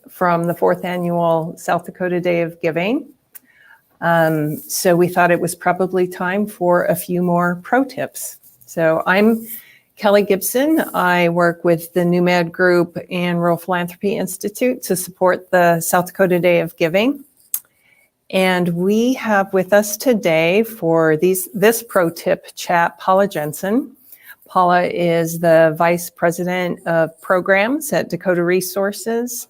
from the 4th Annual South Dakota Day of Giving. So we thought it was probably time for a few more pro tips. So I'm Kelly Gibson. I work with the NewMed Group and Rural Philanthropy Institute to support the South Dakota Day of Giving. And we have with us today for this pro tip chat, Paula Jensen. Paula is the Vice President of Programs at Dakota Resources.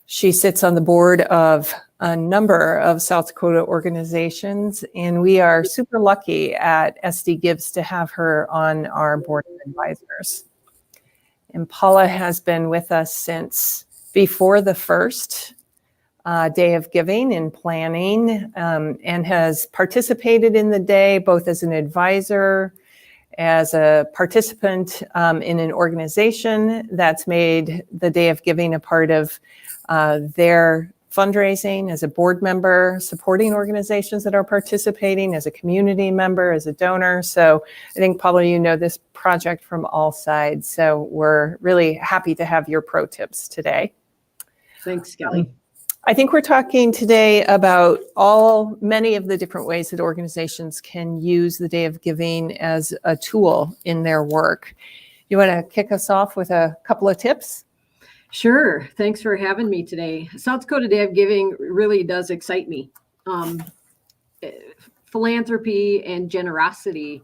She sits on the board of a number of South Dakota organizations, and we are super lucky at SD Gives to have her on our board of advisors. And Paula has been with us since before the first Day of Giving in planning, and has participated in the day both as an advisor, as a participant in an organization that's made the Day of Giving a part of their fundraising, as a board member, supporting organizations that are participating, as a community member, as a donor. So I think, Paula, you know this project from all sides. So we're really happy to have your pro tips today. Thanks, Kelly. I think we're talking today about many of the different ways that organizations can use the Day of Giving as a tool in their work. You want to kick us off with a couple of tips? Sure. Thanks for having me today. South Dakota Day of Giving really does excite me. Philanthropy and generosity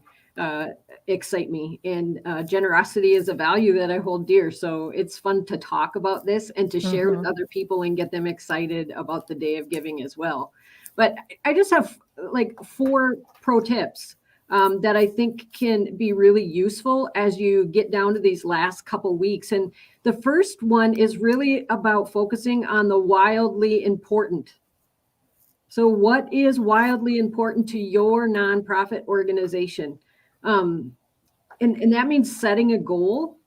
excite me, and generosity is a value that I hold dear. So it's fun to talk about this and to share with other people and get them excited about the Day of Giving as well. But I just have like 4 pro tips that I think can be really useful as you get down to these last couple weeks. And the first one is really about focusing on the wildly important. So what is wildly important to your nonprofit organization? And that means setting a goal,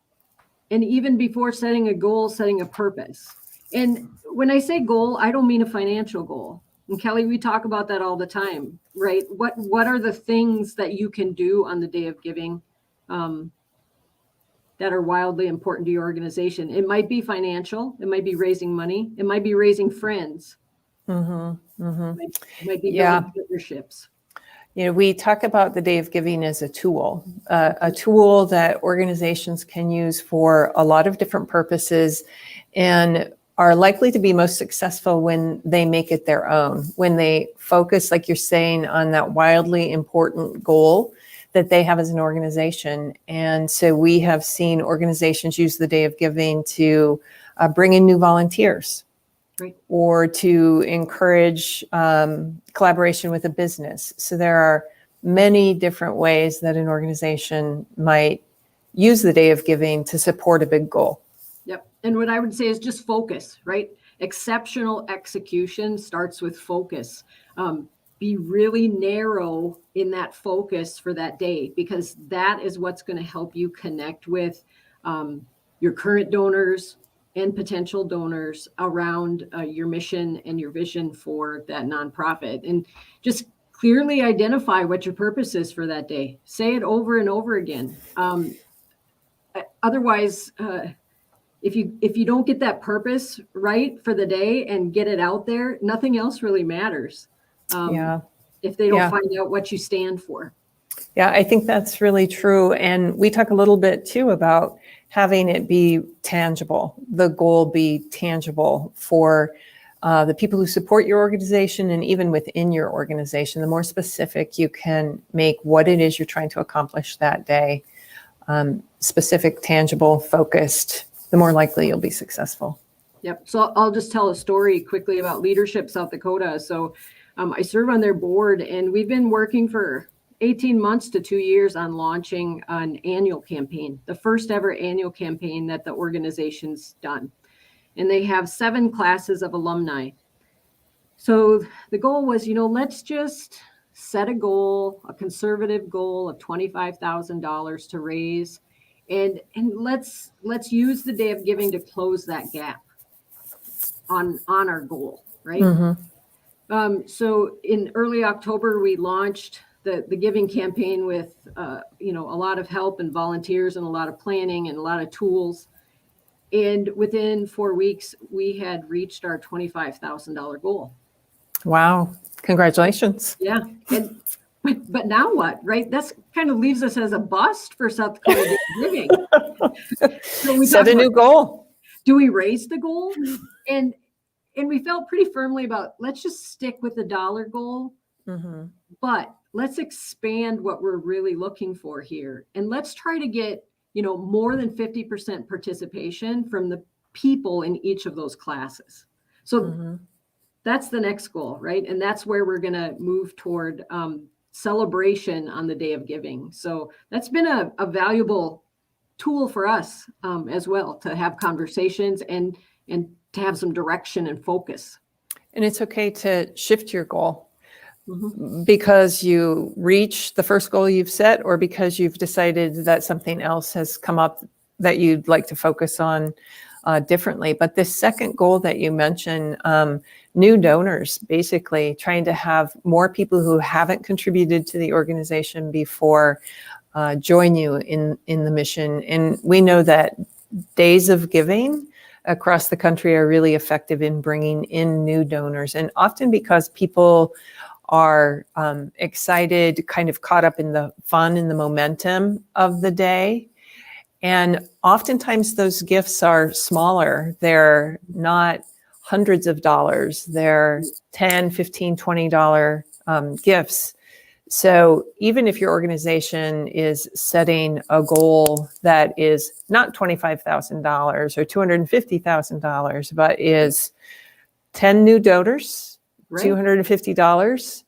and even before setting a goal, setting a purpose. And when I say goal, I don't mean a financial goal. And Kelly, we talk about that all the time, right? What are the things that you can do on the Day of Giving that are wildly important to your organization? It might be financial. It might be raising money. It might be raising friends. It might be building partnerships. You know, we talk about the Day of Giving as a tool that organizations can use for a lot of different purposes and are likely to be most successful when they make it their own, when they focus, like you're saying, on that wildly important goal that they have as an organization. And so we have seen organizations use the Day of Giving to bring in new volunteers. Right. Or to encourage collaboration with a business. So there are many different ways that an organization might use the Day of Giving to support a big goal. Yep. And what I would say is just focus, right? Exceptional execution starts with focus. Be really narrow in that focus for that day, because that is what's going to help you connect with your current donors and potential donors around your mission and your vision for that nonprofit. And just clearly identify what your purpose is for that day. Say it over and over again. Otherwise, if you don't get that purpose right for the day and get it out there, nothing else really matters. If they don't find out what you stand for. Yeah, I think that's really true. And we talk a little bit too about having it be tangible, the goal be tangible for the people who support your organization, and even within your organization. The more specific you can make what it is you're trying to accomplish that day, specific, tangible, focused, the more likely you'll be successful. Yep. So I'll just tell a story quickly about Leadership South Dakota. So I serve on their board, and we've been working for 18 months to 2 years on launching an annual campaign, the first ever annual campaign that the organization's done. And they have 7 classes of alumni. So the goal was, let's just set a goal, a conservative goal of $25,000 to raise. And let's use the Day of Giving to close that gap on our goal, right? So in early October, we launched the giving campaign with a lot of help and volunteers and a lot of planning and a lot of tools. And within 4 weeks, we had reached our $25,000 goal. Wow. Congratulations. Yeah. And but now what, right? That's kind of leaves us as a bust for South Dakota Day of Giving. So we Set a new goal. Do we raise the goal? And we felt pretty firmly about, let's just stick with the dollar goal, but let's expand what we're really looking for here. And let's try to get, more than 50% participation from the people in each of those classes. So that's the next goal, right? And that's where we're going to move toward celebration on the Day of Giving. So that's been a valuable tool for us as well, to have conversations and to have some direction and focus. And it's okay to shift your goal because you reach the first goal you've set, or because you've decided that something else has come up that you'd like to focus on differently. But this second goal that you mentioned, new donors, basically trying to have more people who haven't contributed to the organization before join you in the mission. And we know that days of giving across the country are really effective in bringing in new donors, and often because people are excited, kind of caught up in the fun and the momentum of the day. And oftentimes those gifts are smaller. They're not hundreds of dollars. They're $10, $15, $20 gifts. So even if your organization is setting a goal that is not $25,000 or $250,000, but is 10 new donors, right, $250,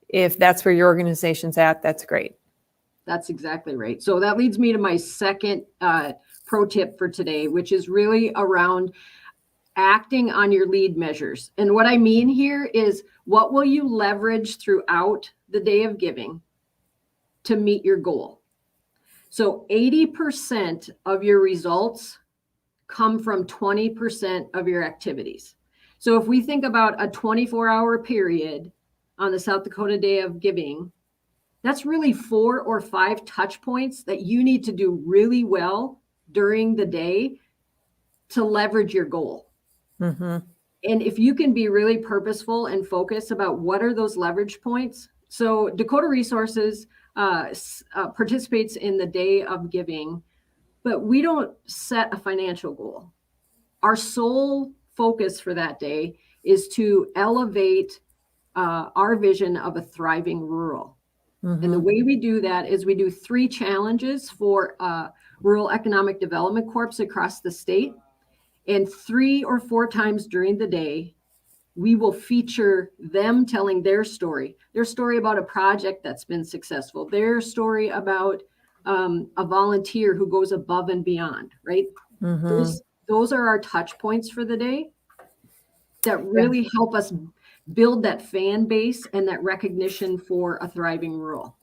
if that's where your organization's at, that's great. That's exactly right. So that leads me to my second pro tip for today, which is really around acting on your lead measures. And what I mean here is, what will you leverage throughout the Day of Giving to meet your goal? So 80% of your results come from 20% of your activities. So if we think about a 24-hour period on the South Dakota Day of Giving, that's really 4 or 5 touch points that you need to do really well during the day to leverage your goal. And if you can be really purposeful and focused about what are those leverage points. So Dakota Resources participates in the Day of Giving, but we don't set a financial goal. Our sole focus for that day is to elevate our vision of a thriving rural. And the way we do that is we do 3 challenges for Rural Economic Development Corps across the state. And 3 or 4 times during the day, we will feature them telling their story about a project that's been successful, their story about a volunteer who goes above and beyond, right? Those are our touch points for the day that really help us build that fan base and that recognition for a thriving rural.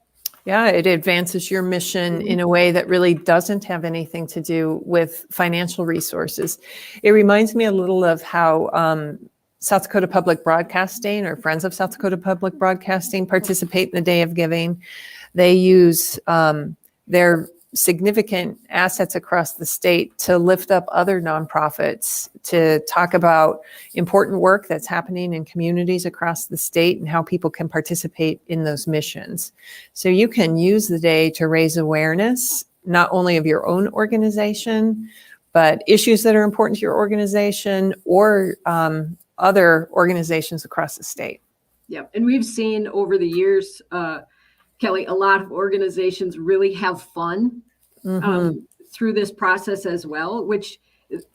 Yeah, it advances your mission in a way that really doesn't have anything to do with financial resources. It reminds me a little of how South Dakota Public Broadcasting, or Friends of South Dakota Public Broadcasting, participate in the Day of Giving. They use their significant assets across the state to lift up other nonprofits, to talk about important work that's happening in communities across the state and how people can participate in those missions. So you can use the day to raise awareness, not only of your own organization, but issues that are important to your organization or other organizations across the state. Yeah, and we've seen over the years, Kelly, a lot of organizations really have fun through this process as well,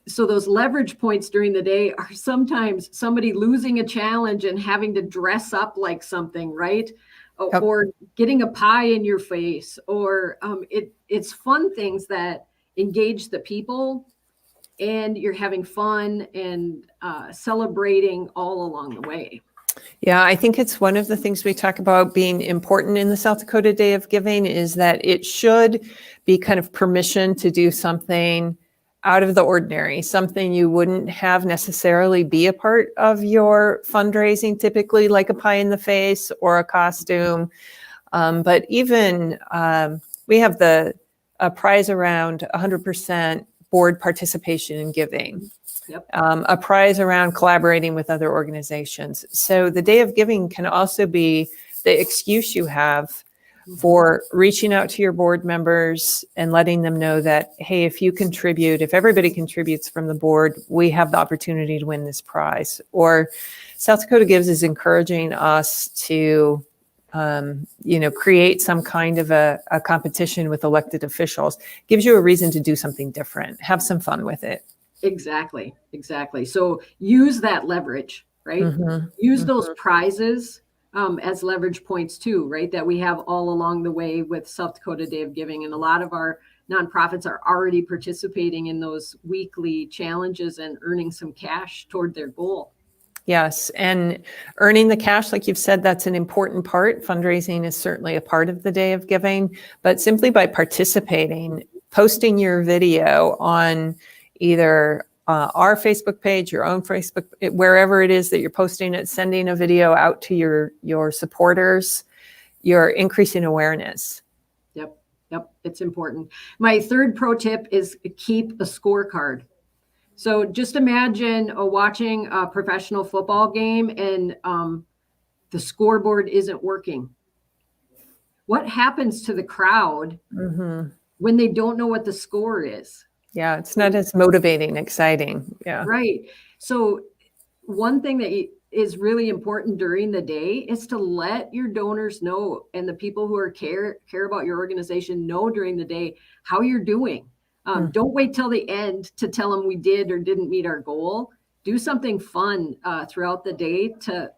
so those leverage points during the day are sometimes somebody losing a challenge and having to dress up like something, right? Yep. Or getting a pie in your face, or it's fun things that engage the people, and you're having fun and celebrating all along the way. Yeah, I think it's one of the things we talk about being important in the South Dakota Day of Giving is that it should be kind of permission to do something out of the ordinary, something you wouldn't have necessarily be a part of your fundraising, typically like a pie in the face or a costume. But even we have a prize around 100% board participation in giving. Yep. A prize around collaborating with other organizations. So the Day of Giving can also be the excuse you have for reaching out to your board members and letting them know that, hey, if you contribute, if everybody contributes from the board, we have the opportunity to win this prize. Or South Dakota Gives is encouraging us to create some kind of a competition with elected officials. Gives you a reason to do something different. Have some fun with it. Exactly. So use that leverage, right? Use those prizes as leverage points too, right? That we have all along the way with South Dakota Day of Giving. And a lot of our nonprofits are already participating in those weekly challenges and earning some cash toward their goal. Yes. And earning the cash, like you've said, that's an important part. Fundraising is certainly a part of the Day of Giving, but simply by participating, posting your video on either our Facebook page, your own Facebook, wherever it is that you're posting it, sending a video out to your supporters, you're increasing awareness. Yep. It's important. My third pro tip is keep a scorecard. So just imagine watching a professional football game and the scoreboard isn't working. What happens to the crowd when they don't know what the score is? Yeah, it's not as motivating, exciting. Yeah. Right. So one thing that is really important during the day is to let your donors know and the people who care about your organization know during the day how you're doing. Don't wait till the end to tell them we did or didn't meet our goal. Do something fun throughout the day to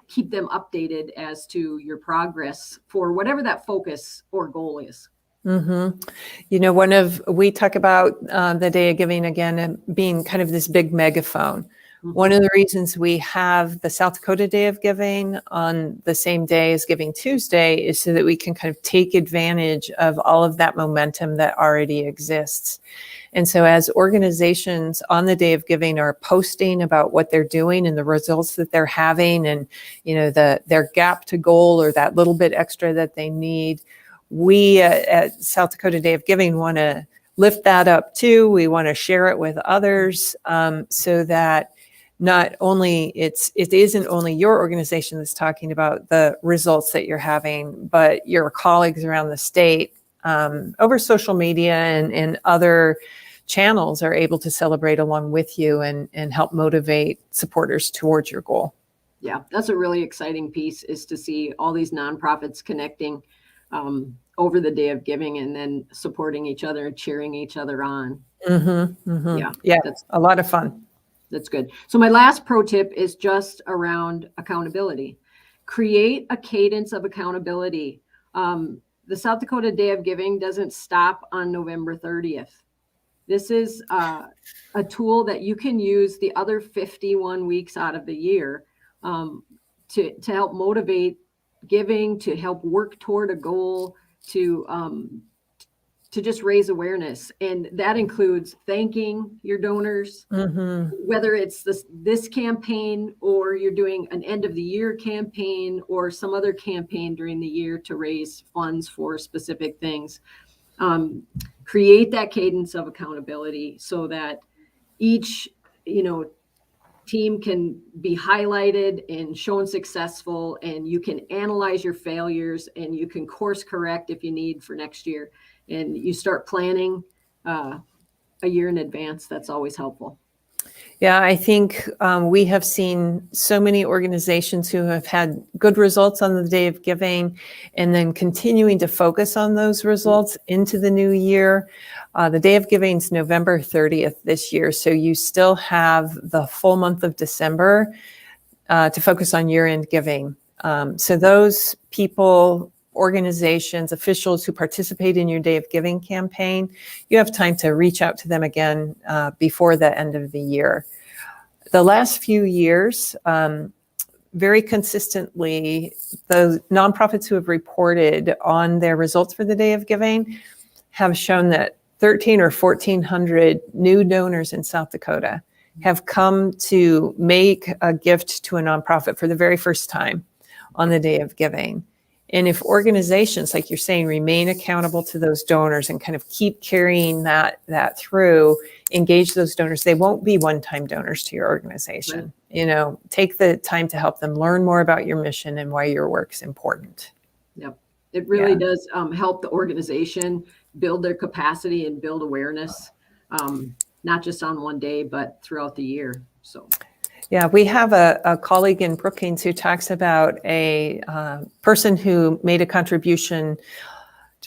keep them updated as to your progress for whatever that focus or goal is. We talk about the Day of Giving again being kind of this big megaphone. One of the reasons we have the South Dakota Day of Giving on the same day as Giving Tuesday is so that we can kind of take advantage of all of that momentum that already exists. And so as organizations on the Day of Giving are posting about what they're doing and the results that they're having and, their gap to goal or that little bit extra that they need, we at South Dakota Day of Giving want to lift that up too. We want to share it with others so that not only it isn't only your organization that's talking about the results that you're having, but your colleagues around the state over social media and other channels are able to celebrate along with you and help motivate supporters towards your goal. Yeah, that's a really exciting piece is to see all these nonprofits connecting over the Day of Giving and then supporting each other and cheering each other on. Yeah, that's a lot of fun. That's good. So my last pro tip is just around accountability. Create a cadence of accountability. The South Dakota Day of Giving doesn't stop on November 30th. This is a tool that you can use the other 51 weeks out of the year to help motivate giving, to help work toward a goal, to just raise awareness. And that includes thanking your donors, whether it's this campaign or you're doing an end of the year campaign or some other campaign during the year to raise funds for specific things. Create that cadence of accountability so that each, team can be highlighted and shown successful, and you can analyze your failures and you can course correct if you need for next year. And you start planning a year in advance. That's always helpful. Yeah, I think we have seen so many organizations who have had good results on the Day of Giving and then continuing to focus on those results into the new year. The Day of Giving is November 30th this year, so you still have the full month of December to focus on year-end giving. So those people, organizations, officials who participate in your Day of Giving campaign, you have time to reach out to them again before the end of the year. The last few years, very consistently, the nonprofits who have reported on their results for the Day of Giving have shown that 1,300 or 1,400 new donors in South Dakota have come to make a gift to a nonprofit for the very first time on the Day of Giving. And if organizations, like you're saying, remain accountable to those donors and kind of keep carrying that through, engage those donors, they won't be one-time donors to your organization. Right. Take the time to help them learn more about your mission and why your work's important. Yep. It really does help the organization build their capacity and build awareness, not just on one day, but throughout the year. So. Yeah, we have a colleague in Brookings who talks about a person who made a contribution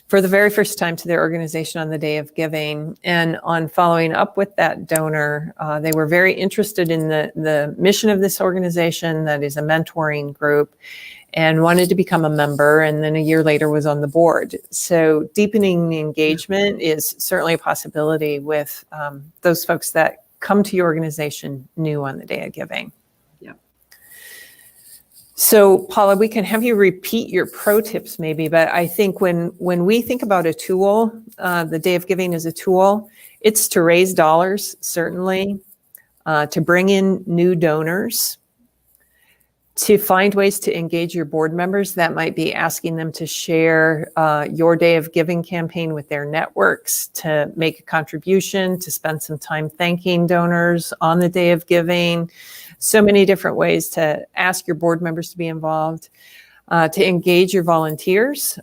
for the very first time to their organization on the day of giving. And on following up with that donor, they were very interested in the mission of this organization that is a mentoring group and wanted to become a member, and then a year later was on the board. So deepening engagement is certainly a possibility with those folks that come to your organization new on the day of giving. Yeah. So Paula, we can have you repeat your pro tips maybe, but I think when we think about a tool, the day of giving is a tool, it's to raise dollars, certainly, to bring in new donors, to find ways to engage your board members. That might be asking them to share your day of giving campaign with their networks, to make a contribution, to spend some time thanking donors on the day of giving. So many different ways to ask your board members to be involved, to engage your volunteers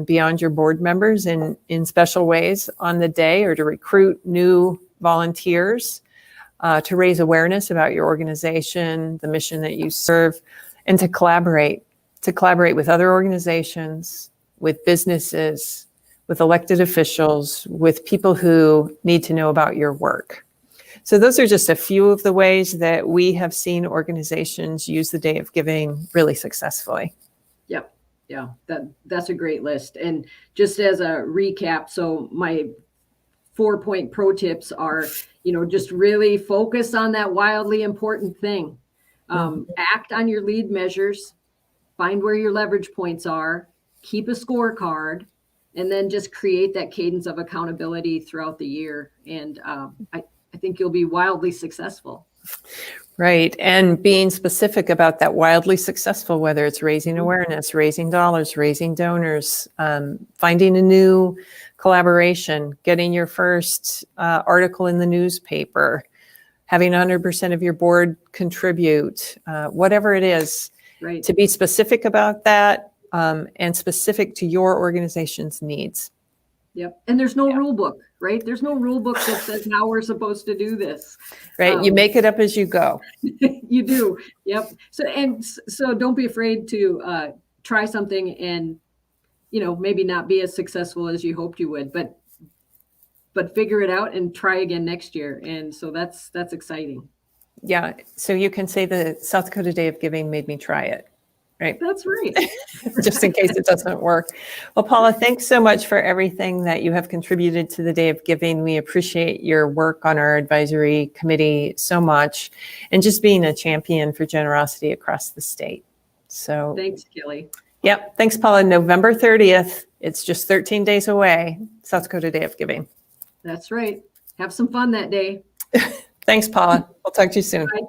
beyond your board members in special ways on the day, or to recruit new volunteers, to raise awareness about your organization, the mission that you serve, and to collaborate with other organizations, with businesses, with elected officials, with people who need to know about your work. So those are just a few of the ways that we have seen organizations use the day of giving really successfully. Yep. Yeah, that's a great list. And just as a recap, so my 4-point pro tips are, just really focus on that wildly important thing. Act on your lead measures, find where your leverage points are, keep a scorecard, and then just create that cadence of accountability throughout the year. And I think you'll be wildly successful. Right. And being specific about that wildly successful, whether it's raising awareness, raising dollars, raising donors, finding a new collaboration, getting your first article in the newspaper, having 100% of your board contribute, whatever it is, right, to be specific about that and specific to your organization's needs. Yep. And there's no rule book, right? There's no rule book that says how we're supposed to do this. Right. You make it up as you go. You do. Yep. So don't be afraid to try something and, maybe not be as successful as you hoped you would, but figure it out and try again next year. And so that's exciting. Yeah. So you can say the South Dakota Day of Giving made me try it. Right. That's right. Just in case it doesn't work. Well, Paula, thanks so much for everything that you have contributed to the Day of Giving. We appreciate your work on our advisory committee so much, and just being a champion for generosity across the state. So thanks, Kelly. Yep. Thanks, Paula. November 30th. It's just 13 days away. South Dakota Day of Giving. That's right. Have some fun that day. Thanks, Paula. We'll talk to you soon. Bye.